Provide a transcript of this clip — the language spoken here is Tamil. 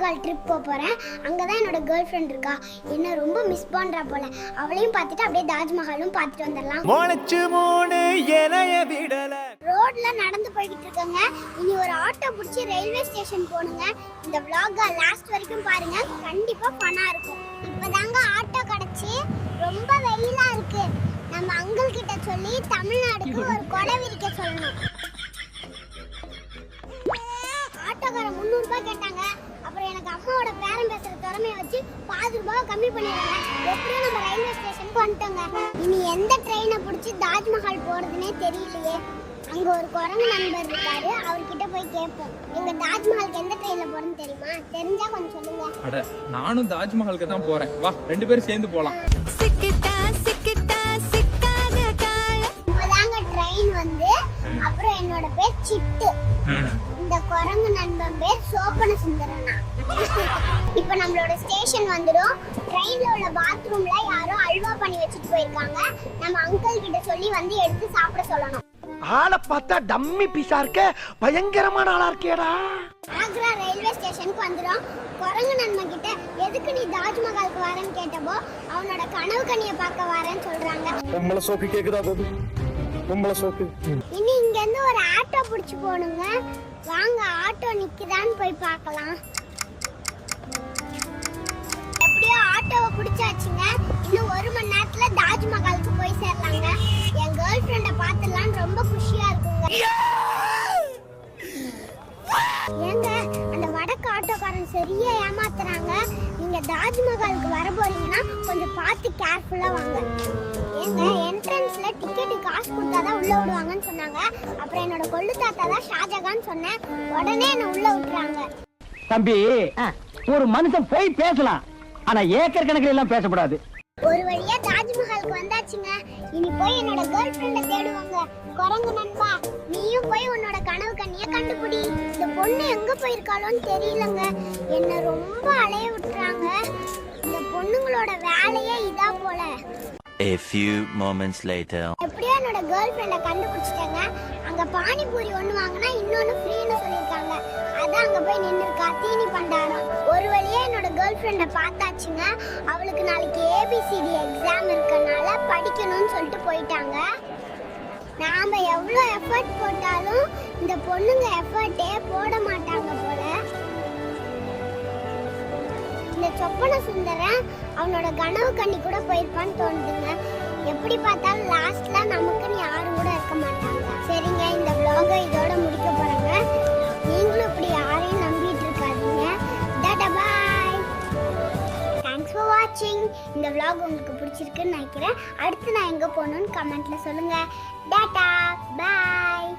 தாஜ்மஹால் ட்ரிப் போறேன். அங்கதான் என்னோட கேர்ள் ஃப்ரெண்ட் இருக்கா. என்ன ரொம்ப மிஸ் பண்றா போல. அவளையும் பார்த்துட்டு அப்படியே தாஜ்மஹாலும் பார்த்துட்டு வந்துடலாம். ரோட்ல நடந்து போய்கிட்டு இருக்கங்க. இனி ஒரு ஆட்டோ பிடிச்சி ரயில்வே ஸ்டேஷன் போணுங்க. இந்த vlog லாஸ்ட் வரைக்கும் பாருங்க, கண்டிப்பா ஃபன்னா இருக்கும். இப்பதாங்க ஆட்டோ கிடைச்சி, ரொம்ப வெயிலா இருக்கு. நம்ம அங்கிள் கிட்ட சொல்லி தமிழ்நாடுக்கு ஒரு கொடை விரிக்க சொல்லணும். ஆட்டோக்காரன் 300 ரூபாய் கேட்டாங்க. அப்புறம் எனக்கு அம்மாவோட பேரம் பேசுற திறமையை வச்சு 10 ரூபாய் கம்மி பண்ணிடுறாங்க. எப்படியும் நம்ம ரயில்வே ஸ்டேஷனுக்கு வந்துட்டோங்க. இனி எந்த ட்ரெயினை பிடிச்சி தாஜ்மஹால் போறதுன்னே தெரியலையே. அங்க ஒரு குரங்கு நண்பர் இருக்காரு, அவர்கிட்ட போய் கேட்போம். எங்க தாஜ்மஹாலுக்கு எந்த ட்ரெயின்ல போறதுன்னு தெரியுமா? தெரிஞ்சா கொஞ்சம் சொல்லுங்க. அட, நானும் தாஜ்மஹாலுக்கு தான் போறேன். வா, 2 பேரும் சேர்ந்து போலாம். இப்பதாங்க ட்ரெயின் வந்து, அப்புறம் என்னோட பேர் சிட்டு. இந்த குரங்கு நண்பன் பேர் சோபன சுந்தரனா. இப்ப நம்மளோட ஸ்டேஷன் வந்துடும். ட்ரெயின்ல உள்ள பாத்ரூம்ல யாரோ அல்வா பண்ணி வச்சுட்டு போயிருக்காங்க. நம்ம அங்கிள் கிட்ட சொல்லி வந்து எடுத்து சாப்பிட சொல்லணும். ஆளை பார்த்தா டம்மி பீஸா இருக்க, பயங்கரமான ஆளா இருக்கேடா. ஆக்ரா ரயில்வே ஸ்டேஷனுக்கு வந்துடும். குரங்கு நண்பன் கிட்ட எதுக்கு நீ தாஜ்மஹாலுக்கு வரேன்னு கேட்டப்போ அவனோட கனவு கண்ணியை பார்க்க வரேன்னு சொல்றாங்க. பொம்பளை சோக்கு கேக்குதா போது? பொம்பளை சோக்கு. இனி இங்க இருந்து ஒரு ஆட்டோ பிடிச்சு போணுங்க. வாங்க, ஆட்டோ நிக்குதான்னு போய் பார்க்கலாம். எப்படியோ ஆட்டோவை பிடிச்சாச்சுங்க. இன்னும் 1 மணி நேரத்துல தாஜ்மஹாலுக்கு போய் சேரலாங்க. என் கேர்ள் ஃப்ரெண்டை பார்த்துடலாம், ரொம்ப குஷியா இருக்குங்க. ஏங்க, அந்த வடக்கு ஆட்டோக்காரன் சரியா ஏமாத்துறாங்க. நீங்க தாஜ்மஹாலுக்கு வர போறீங்கன்னா கொஞ்சம் பார்த்து கேர்ஃபுல்லா வாங்க. ஏங்க, என்ட்ரன்ஸ்ல டிக்கெட் காசு கொடுத்தாதான் உள்ள விடுவாங்கன்னு சொன்னாங்க. அப்புறம் என்னோட கொள்ளு தாத்தா தான் ஷாஜகான் சொன்னேன். உடனே என்ன உள்ள விட்டுறாங்க. தம்பி, ஒரு மனுஷன் போய் பேசலாம், ஆனா ஏக்கர் கணக்கில் எல்லாம் பேசக்கூடாது. ஒரு வழியா தாஜ்மஹாலுக்கு வந்தாச்சுங்க. இனி போய் என்னோட கேர்ள் ஃப்ரெண்ட தேடுவாங்க. குரங்கு நண்பா, நீயும் போய் உன்னோட கனவு கண்ணிய கண்டுபிடி. இந்த பொண்ணு எங்க போயிருக்காளோன்னு தெரியலங்க. என்ன ரொம்ப அலைய விட்டுறாங்க. இந்த பொண்ணுங்களோட வேலையே இதா போல. A few moments later. எப்படியோ என்னோட கேர்ள் ஃப்ரெண்ட கண்டுபிடிச்சிட்டேங்க. அங்க பானிபூரி ஒண்ணு வாங்கினா இன்னொன்னு ஃப்ரீன்னு சொல்லிருக்காங்க. அதான் அங்க போய் நின்னுருக்கா தீனி பண்டாரம். ஒரு வழியா என்னோட கேர்ள் ஃப்ரெண்ட பார்த்தாச்சுங்க. அவளுக்கு நாளைக்கு ABCD எக்ஸாம் இருக்கனால படிக்கணும்னு சொல்லிட்டு போயிட்டாங்க. நாம எவ்வளவு எஃபர்ட் போட்டாலும் இந்த பொண்ணுங்க எஃபர்ட்டே போட மாட்டாங்க போல. இந்த சொப்பன சுந்தரன் அவனோட கனவு கண்ணி கூட போயிருப்பான்னு தோணுதுங்க. எப்படி பார்த்தாலும் லாஸ்ட்ல நமக்குன்னு யாரும் கூட இருக்க மாட்டாங்க. சரிங்க, இந்த vlog இதோட முடிக்க போறாங்க. நீங்களும் இப்படி யாரையும் நம்பிட்டு இருக்காதீங்க. டாடா பாய். தேங்க்ஸ் ஃபார் வாட்சிங். இந்த vlog உங்களுக்கு பிடிச்சிருக்குன்னு நினைக்கிறேன். அடுத்து நான் எங்க போகணும்னு கமெண்ட்ல சொல்லுங்க. டாடா பாய்.